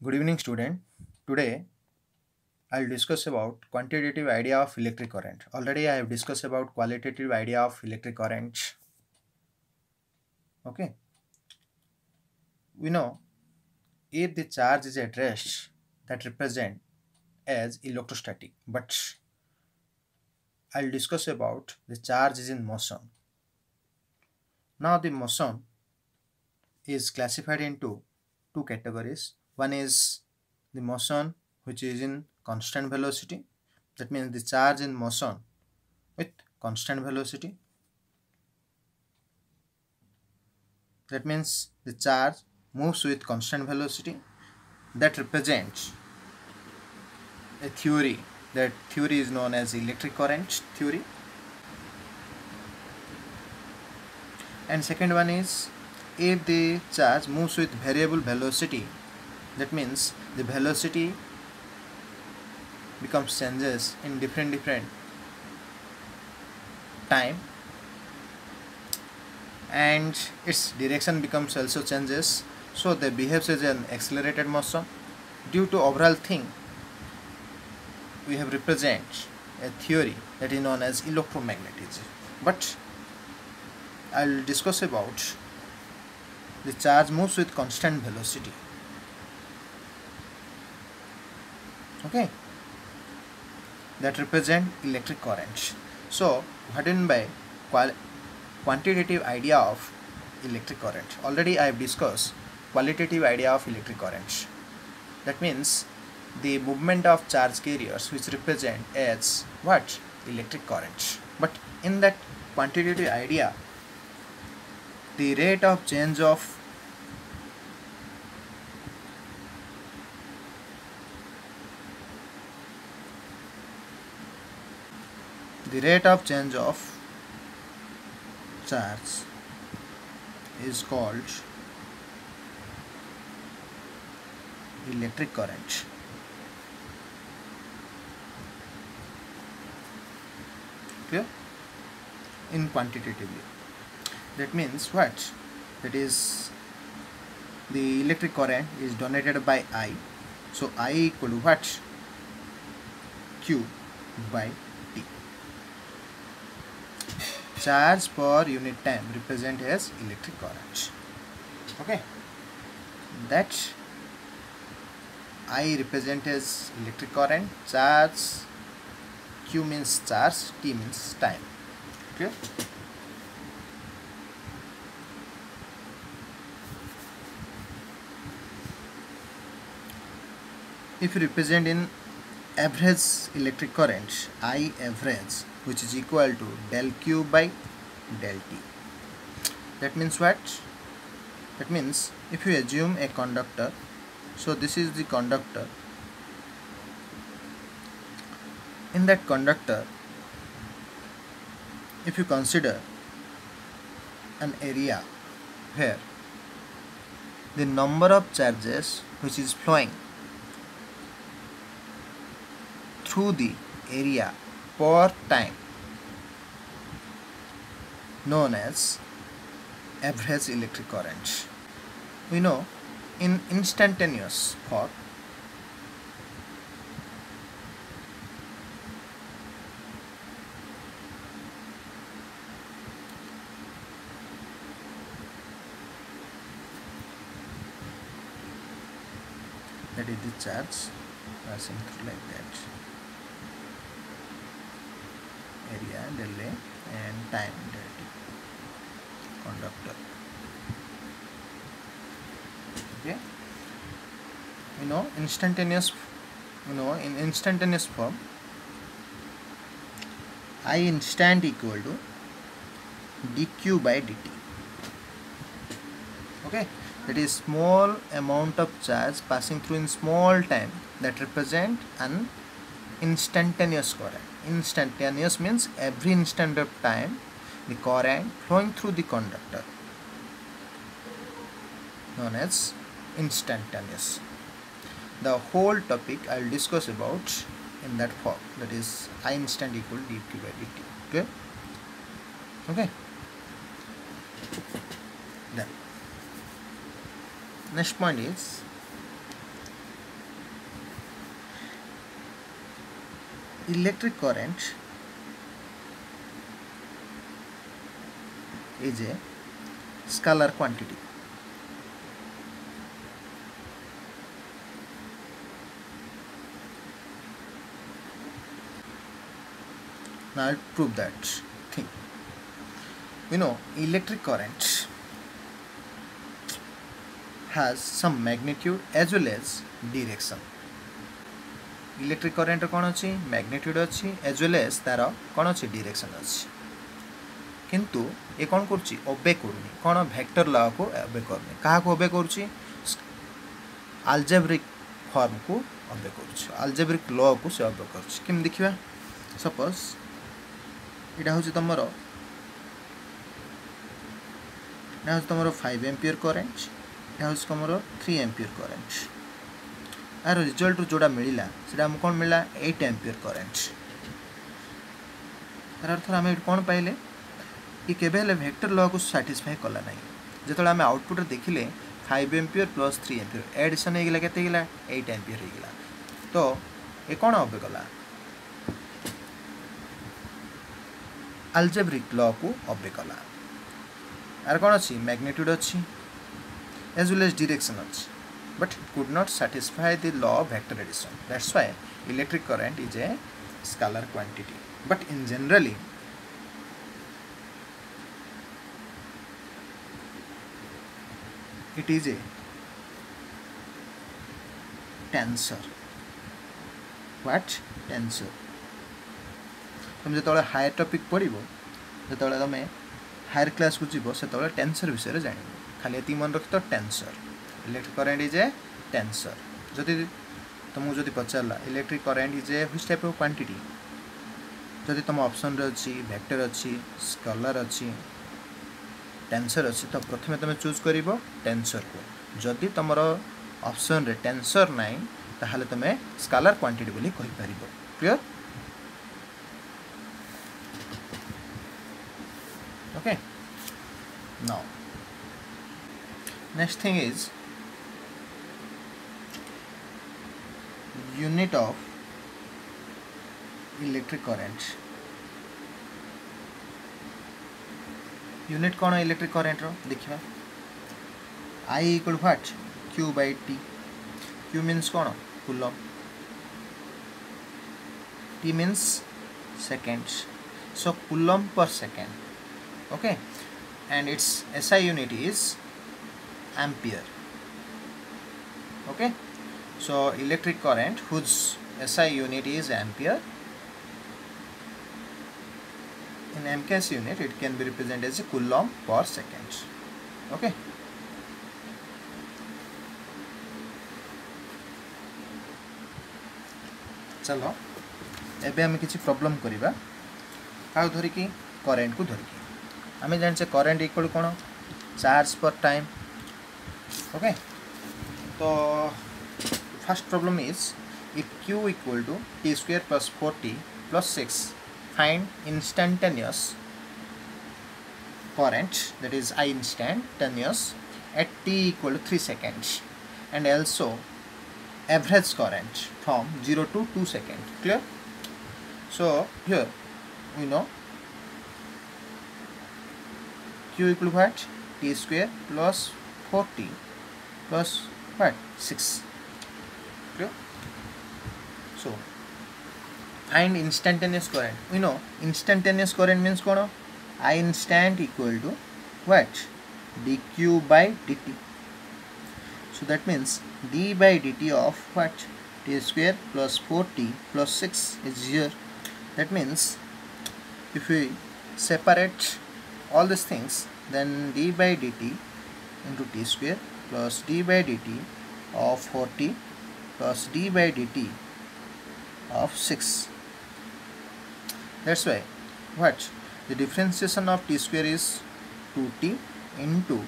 Good evening, student. Today I'll discuss about quantitative idea of electric current. Already I have discussed about qualitative idea of electric current. Okay. We know if the charge is at rest, that represent as electrostatic. But I'll discuss about the charge is in motion. Now the motion is classified into two categories. One is the motion which is in constant velocity. That means the charge in motion with constant velocity. That means the charge moves with constant velocity. That represents a theory. That theory is known as electric current theory. And second one is if the charge moves with variable velocity, that means the velocity becomes changes in different time, and its direction becomes also changes, so they behaves as an accelerated motion. Due to overall thing, we have represent a theory that is known as electromagnetism. But I'll discuss about the charge moves with constant velocity. Okay, that represent electric current. So what do you mean by quantitative idea of electric current? Already I have discussed qualitative idea of electric current. That means the movement of charge carriers which represent as what? Electric current. But in that quantitative idea, the rate of change of charge is called electric current. Clear? In quantitatively, that means what? That is the electric current is dominated by I. So I equal to what? Q by T. Charge per unit time represent as electric current. Okay, that I represent as electric current. Charge, Q means charge, T means time. Okay. If you represent in average electric current, I average, which is equal to del Q by del T. That means what? That means if you assume a conductor, so this is the conductor. In that conductor, if you consider an area where the number of charges which is flowing through the area per time, known as average electric current. We know in instantaneous form, that is the charge passing through like that, area del A and time del T, conductor. Okay, in instantaneous form, I instant equal to dq by dt. Okay, that is small amount of charge passing through in small time, that represent an instantaneous current. Instantaneous means every instant of time the current flowing through the conductor, known as instantaneous. The whole topic I will discuss about in that form, that is I instant equal to dq by dt. Okay. Okay. Then next point is electric current is a scalar quantity. Now I'll prove that thing. Electric current has some magnitude as well as direction. Electric current कौन अच्छी magnitude अच्छी as well as तार कौन अच्छी direction अच्छी किंतु ये कौन करची ओबे करूनी कौन वेक्टर लॉ को ओबे करनी कहा को ओबे करची अलजेब्रिक फॉर्म को ओबे करची अलजेब्रिक लॉ को से ओबे करची किम देखिबा सपोज इटा होची तमरो 5 एम्पियर करंट इटा होची तमरो 3 एम्पियर करंट आर रिजल्ट जोड़ा मिला सेटा हम कौन मिला 8 एम्पियर करंट तार अर्थ आम कौन पाइले कि केबे वेक्टर लॉ को सैटिस्फाई कला ना जो आम आउटपुट देखिले 5 एम्पियर प्लस 3 एम्पियर एडिशन हो गला केते गला 8 एम्पियर हो गला तो ये कौन ओबे कला अलजेब्रिक लॉ को ओबे कला आर कौन अच्छी मैग्नीट्यूड अच्छी एज वेल एज डायरेक्शन अच्छी but it could not satisfy the law of vector addition. That's why electric current is a scalar quantity. But in generally, it is a tensor. What? Tensor. तुम जो higher topic पढ़ो जो तुम higher class को जीव से tensor विषय जान खाली ये मन रखी तो tensor electric current is a tensor जदि तुमको जदि पचारा electric current is a which type of quantity जदि तुम ऑप्शन रे अच्छी वेक्टर अच्छी स्केलर अच्छी टेंसर अच्छी तो प्रथमे तुम चूज करिवो टेंसर को जदि तुम ऑप्शन रे टेंसर नाइ ताहले तुम स्केलर क्वांटिटी बोली कहि परिबो clear okay now next thing is unit of electric current unit कौन electric current रो देखिबा I equal what q by t q means कौन coulomb t means seconds so coulomb per second okay and its SI unit is ampere okay so electric current whose SI unit is ampere in MKS unit it can be represented as a coulomb per second okay चलो एबे हम किसी problem करिबा का धरि की current को धरि की आमे जान से करंट इक्वल कोन चार्ज पर time okay so first problem is if q equal to t square plus 4t plus 6 find instantaneous current that is I instantaneous at t equal to 3 seconds and also average current from 0 to 2 seconds clear so here we know q equal to what t square plus 4t plus what 6 clear so find instantaneous current we know instantaneous current means kono I instant equal to what dq by dt so that means d by dt of what t square plus 4t plus 6 is here that means if we separate all these things then d by dt into t square plus d by dt of 40 plus d by dt of 6 that's why what the differentiation of t square is 2t into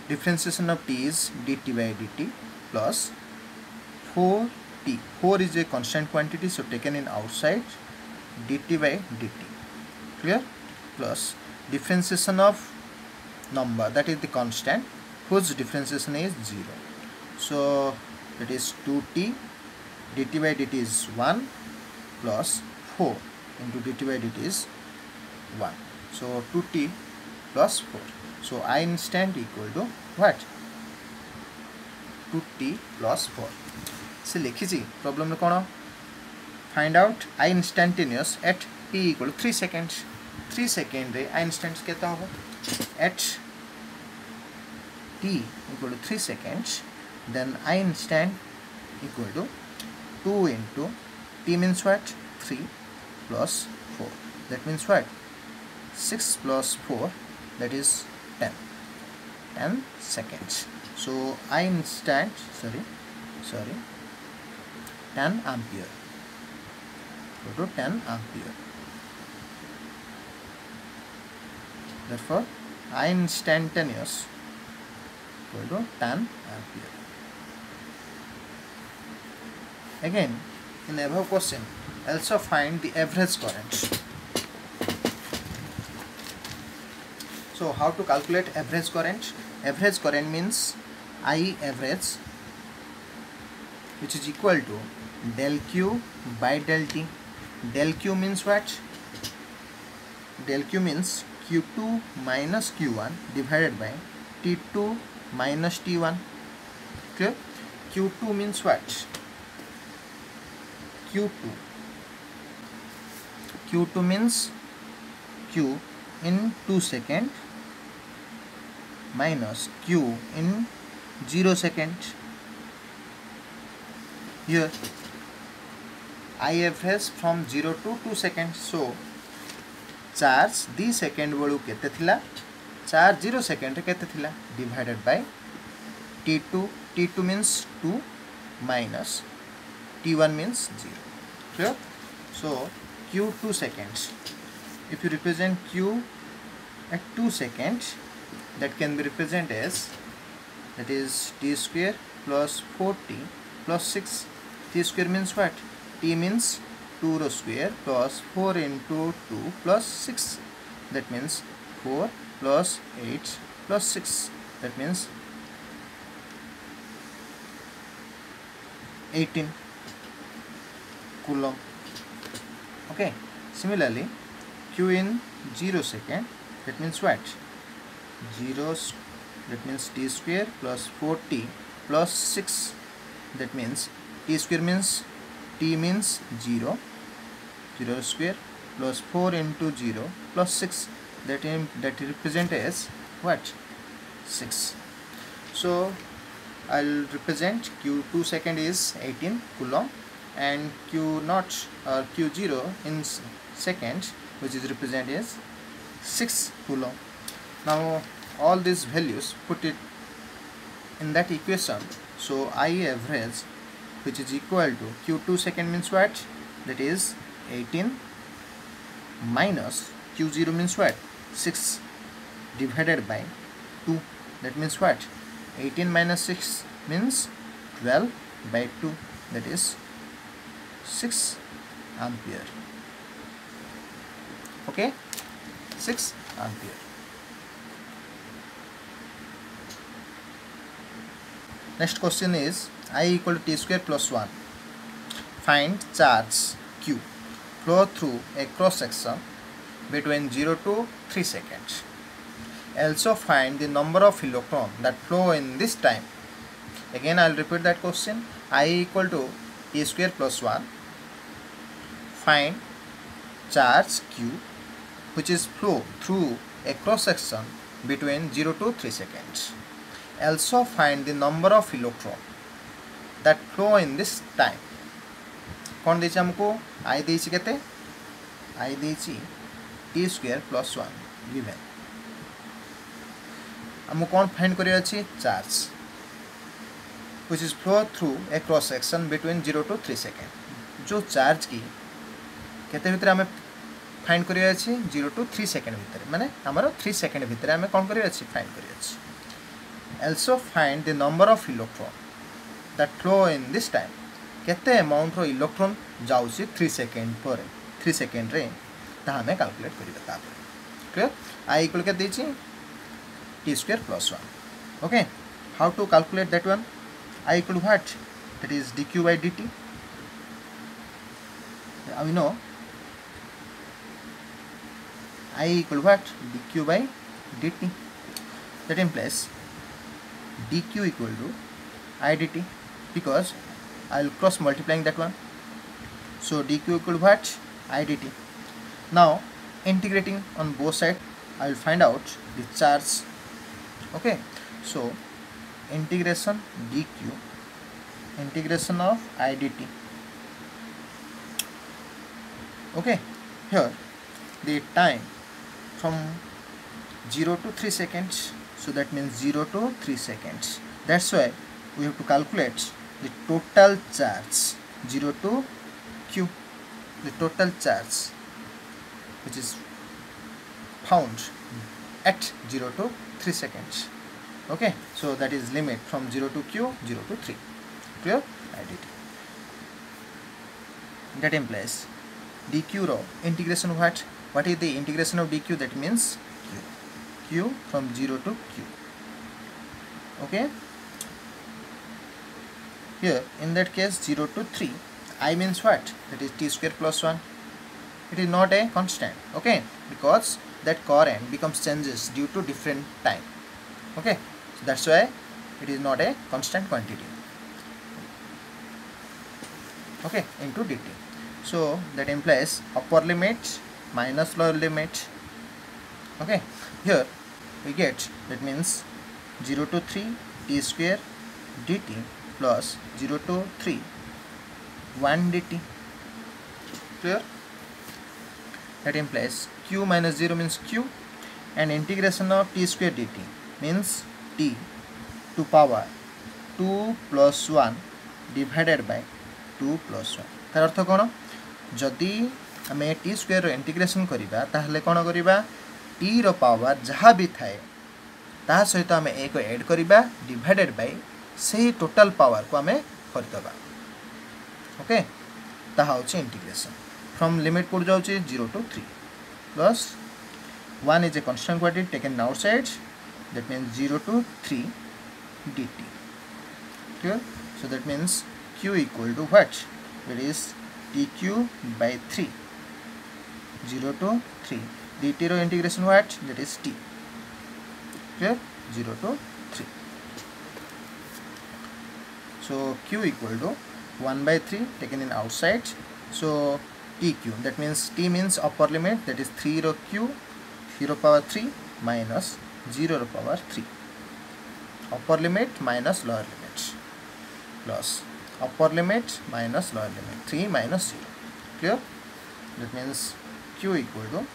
differentiation of t is dt by dt plus 4t 4 is a constant quantity so taken in outside dt by dt clear plus differentiation of number that is the constant whose differentiation is 0 so that is 2t dt by dt is 1 plus 4 into dt by dt is 1. So 2t plus 4. So I instant equal to what? 2t plus 4. से लिखी problem में कौन? Find out I instantaneous at t equal to 3 seconds. 3 seconds रे I instant केता होगा? At t equal to 3 seconds, then I instant equal to 2 into t means what? 3 plus 4. That means what? 6 plus 4, that is 10. 10 seconds. So I instant, 10 ampere. Go to 10 ampere. Therefore, I instantaneous equal to 10 ampere. Again, in the above question, also find the average current. So how to calculate average current? Average current means I average, which is equal to del Q by del T. Del Q means what? Del Q means Q2 minus Q1 divided by T2 minus T1. Clear? Q2 means what? Q2 means Q in 2 seconds minus Q in 0 seconds. Here I average from 0 to 2 seconds. So charge 2 second बड़ू केते थिला, charge 0 second रे केते थिला, divided by T2. T2 means 2 minus T1 means 0. Clear? So Q 2 seconds. If you represent Q at 2 seconds, that can be represented as, that is T square plus 4T plus 6. T square means what? T means 2 row square plus 4 into 2 plus 6. That means 4 plus 8 plus 6. That means 18 coulomb. Okay. Similarly, Q in 0 second, that means what? 0, that means T square plus 4T plus 6. That means T square means T means 0, 0 square plus 4 into 0 plus 6. That represent as what? 6. So I'll represent Q 2 second is 18 coulomb and Q naught or Q0 in seconds, which is represented as 6 coulomb. Now all these values put it in that equation. So I average, which is equal to Q2 second means what? That is 18 minus Q0 means what? 6 divided by 2. That means what? 18 minus 6 means 12 by 2. That is 6 ampere. Okay, 6 ampere. Next question is I equal to T square plus 1. Find charge Q flow through a cross section between 0 to 3 seconds. Also find the number of electrons that flow in this time. Again I will repeat that question. I equal to T square plus 1. Find charge Q which is flow through a cross section between 0 to 3 seconds. Also find the number of electrons that flow in this time. कौन देछि हमको? I देछि केते? I देछि T square plus 1 given. हमको कौन find करिया अछि? Charge which is flow through a cross section between 0 to 3 seconds. जो चार्ज की केते भितर हमें फाइंड करिया अछि? 0 to 3 सेकंड भितर, माने हमरो 3 सेकंड भितर हमें कौन करिया अछि? फाइंड करिया अछि. Also find the number of electron that flow in this time. केते अमाउंट रो इलेक्ट्रॉन जाउछि 3 सेकंड पर 3 सेकंड रे ता हमें कैलकुलेट करिबा तापर. क्लियर? I equal के देछि T square plus 1. Okay, how to calculate that one? I equal to what? That is dq by dt. We know I equal what? dq by dt. That implies dq equal to I dt, because I will cross multiplying that one. So dq equal to what? I dt. Now integrating on both sides, I will find out the charge. Okay, so integration dq, integration of I dt. Okay, here the time from 0 to 3 seconds, so that means 0 to 3 seconds. That's why we have to calculate the total charge 0 to q, the total charge which is found at 0 to 3 seconds. Okay, so that is limit from 0 to q, 0 to 3. Clear? I did. That implies dq row integration what? What is the integration of dq? That means q from 0 to q. Okay, here in that case 0 to 3, I means what? That is t square plus 1. It is not a constant. Okay, because that current becomes changes due to different time. Okay, so that's why it is not a constant quantity. Okay, into dt. So that implies upper limit minus lower limit. Okay, here we get, that means 0 to 3 t square dt plus 0 to 3 1 dt. Clear? That implies q minus 0 means q, and integration of t square dt means t to power 2 plus 1 divided by 2 plus 1. तार अर्थ कौन? जदि आम T square integration करिबा ताहले कौन करिबा? T रो power जहाँ भी थाए ता सहित आम एक ऐड करिबा डिवाइडेड बाय से टोटल पावर को आम करदबा. ओके, ताहा होची इंटीग्रेशन फ्रॉम लिमिट को जाउची 0 to 3 plus 1 is a constant quantity taken outside, that means 0 to 3 dt. Clear? So that means q equal to what? It is dq by 3, 0 to 3 dt ro integration what? That is t. Clear? 0 to 3. So q equal to 1 by 3 taken in outside. So tq, that means t means upper limit, that is 3 ro q, 0 power 3 minus 0 ro power 3. Upper limit minus lower limit plus upper limit minus lower limit, 3 minus 0. Clear? That means q equal to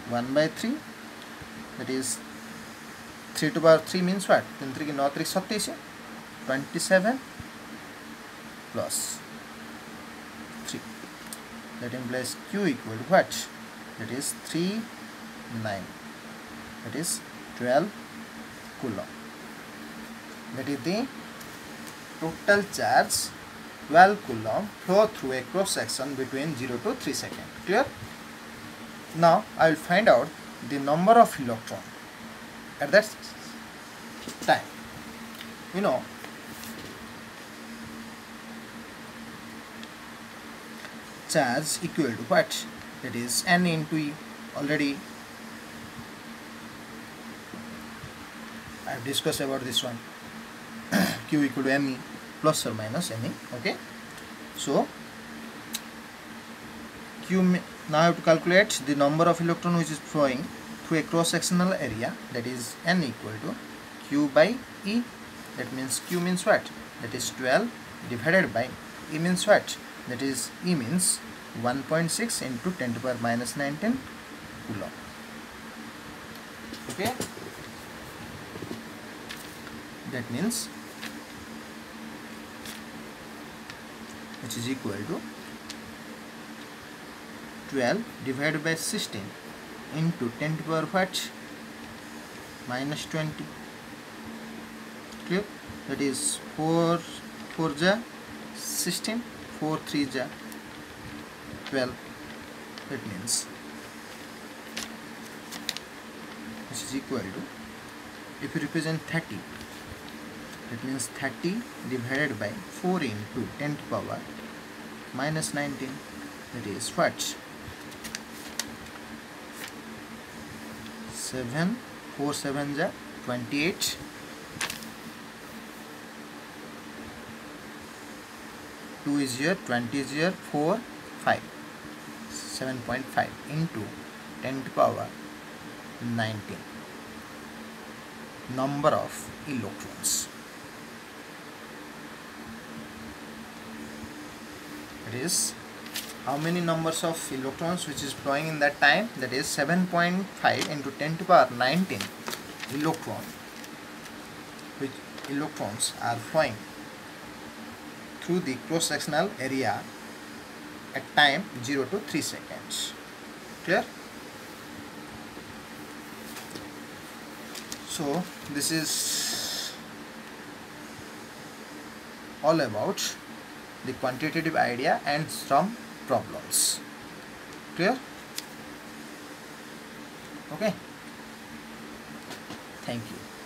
1 by 3, that is 3 to power 3 means what? 3 ki 9 3 27, 27 plus 3. That implies q equal to what? That is 3 9, that is 12 coulomb. That is the total charge 12 coulomb flow through a cross section between 0 to 3 seconds. Clear? Now I will find out the number of electron at that time. You know, charge equal to what? That is n into e. Already I have discussed about this one. Q equal to me plus or minus ne. Okay, so q, now I have to calculate the number of electron which is flowing through a cross sectional area, that is n equal to q by e. That means q means what? That is 12 divided by e means what? That is e means 1.6 into 10 to the power minus 19 coulomb. Okay, that means which is equal to 12 divided by 16 into 10 to the power what? Minus 20. Clear? That is 4 4 ja 16, 4 3 ja 12. That means this is equal to, if you represent 30, that means 30 divided by 4 into 10 to the power minus 19, that is what? 7 4 7s are 28. 2 is here, 20 is here, 4 5, 7.5 into 10 to power 19 number of electrons. It is how many numbers of electrons which is flowing in that time, that is 7.5 into 10 to power 19 which electrons are flowing through the cross-sectional area at time 0 to 3 seconds. Clear? So this is all about the quantitative idea and some problems. Clear? Okay. Thank you.